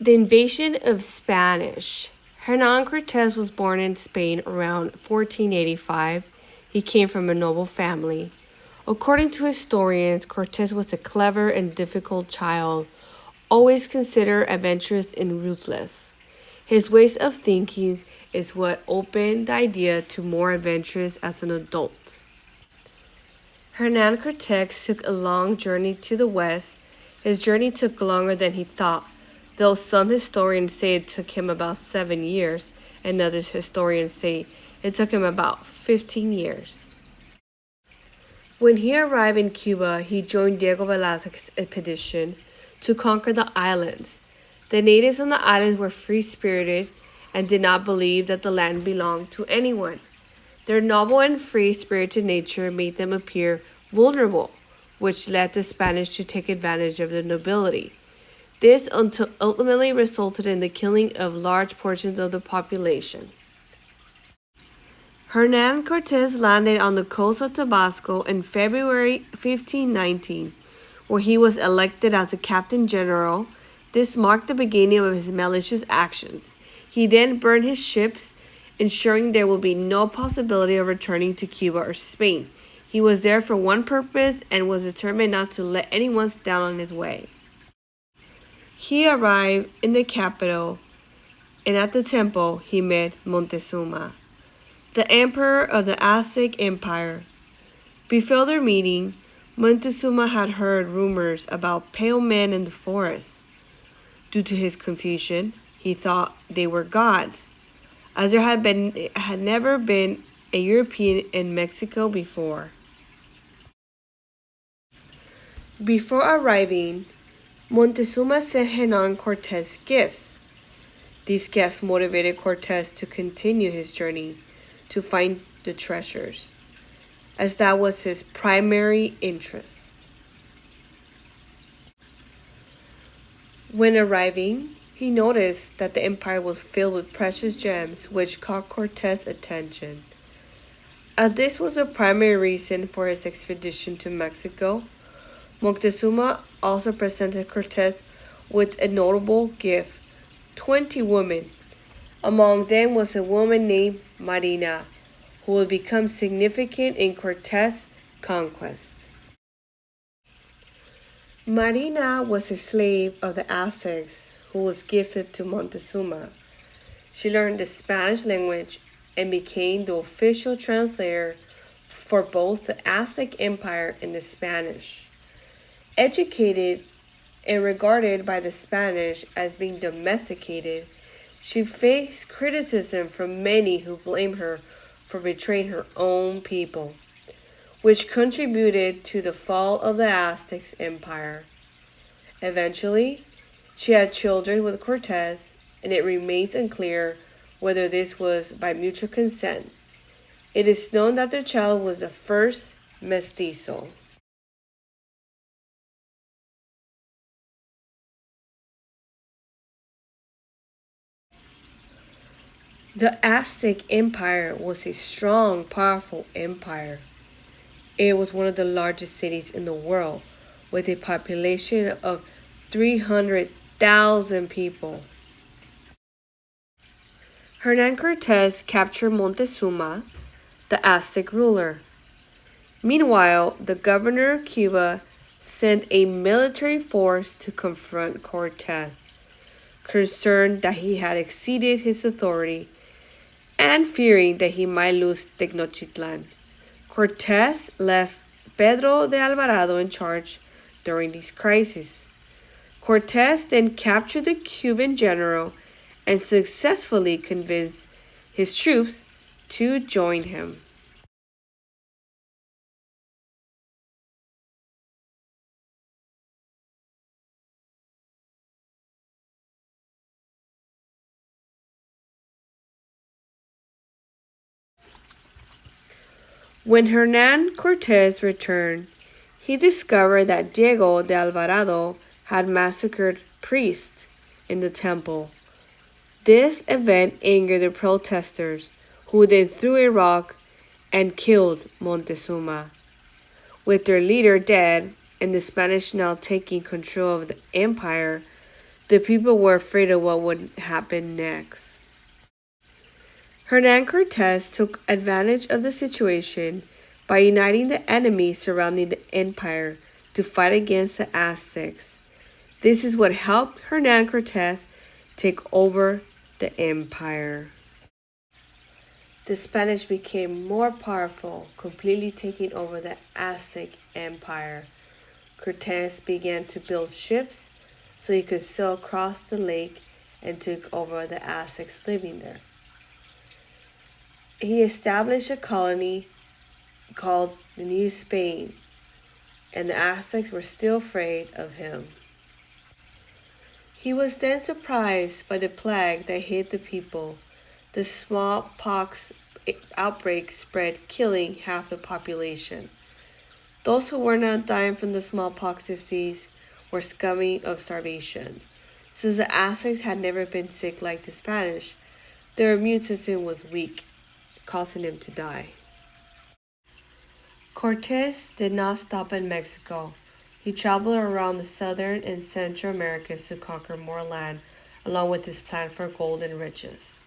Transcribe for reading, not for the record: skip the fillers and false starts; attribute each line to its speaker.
Speaker 1: The invasion of Spanish. Hernan Cortes was born in Spain around 1485. He came from a noble family. According to historians, Cortes was a clever and difficult child, always considered adventurous and ruthless. His ways of thinking is what opened the idea to more adventures as an adult. Hernan Cortes took a long journey to the west. His journey took longer than he thought, though some historians say it took him about 7 years, and other historians say it took him about 15 years. When he arrived in Cuba, he joined Diego Velázquez's expedition to conquer the islands. The natives on the islands were free spirited and did not believe that the land belonged to anyone. Their noble and free spirited nature made them appear vulnerable, which led the Spanish to take advantage of the nobility. This ultimately resulted in the killing of large portions of the population. Hernan Cortes landed on the coast of Tabasco in February 1519, where he was elected as a captain general. This marked the beginning of his malicious actions. He then burned his ships, ensuring there would be no possibility of returning to Cuba or Spain. He was there for one purpose and was determined not to let anyone stand on his way. He arrived in the capital, and at the temple he met Montezuma, the emperor of the Aztec Empire. Before their meeting, Montezuma had heard rumors about pale men in the forest. Due to his confusion, he thought they were gods, as there had never been a European in Mexico before. Before arriving, Montezuma sent Hernan Cortes gifts. These gifts motivated Cortes to continue his journey to find the treasures, as that was his primary interest. When arriving, he noticed that the empire was filled with precious gems, which caught Cortes' attention. As this was the primary reason for his expedition to Mexico, Moctezuma also presented Cortes with a notable gift: 20 women. Among them was a woman named Marina, who would become significant in Cortes' conquest. Marina was a slave of the Aztecs who was gifted to Montezuma. She learned the Spanish language and became the official translator for both the Aztec Empire and the Spanish. Educated and regarded by the Spanish as being domesticated, she faced criticism from many who blamed her for betraying her own people, which contributed to the fall of the Aztec Empire. Eventually, she had children with Cortes, and it remains unclear whether this was by mutual consent. It is known that their child was the first mestizo. The Aztec Empire was a strong, powerful empire. It was one of the largest cities in the world, with a population of 300,000 people. Hernan Cortes captured Montezuma, the Aztec ruler. Meanwhile, the governor of Cuba sent a military force to confront Cortes, concerned that he had exceeded his authority and fearing that he might lose Tenochtitlan. Cortes left Pedro de Alvarado in charge during these crises. Cortes then captured the Cuban general and successfully convinced his troops to join him. When Hernan Cortes returned, he discovered that Diego de Alvarado had massacred priests in the temple. This event angered the protesters, who then threw a rock and killed Montezuma. With their leader dead and the Spanish now taking control of the empire, The people were afraid of what would happen next. Hernan Cortez took advantage of the situation by uniting the enemies surrounding the empire to fight against the Aztecs. This is what helped Hernan Cortez take over the empire. The Spanish became more powerful, completely taking over the Aztec Empire. Cortez began to build ships so he could sail across the lake and took over the Aztecs living there. He established a colony called the New Spain, and the Aztecs were still afraid of him. He was then surprised by the plague that hit the people. The smallpox outbreak spread, killing half the population. Those who were not dying from the smallpox disease were succumbing of starvation. Since the Aztecs had never been sick like the Spanish, their immune system was weak, causing them to die. Cortez did not stop in Mexico. He traveled around the southern and central Americas to conquer more land, along with his plan for gold and riches.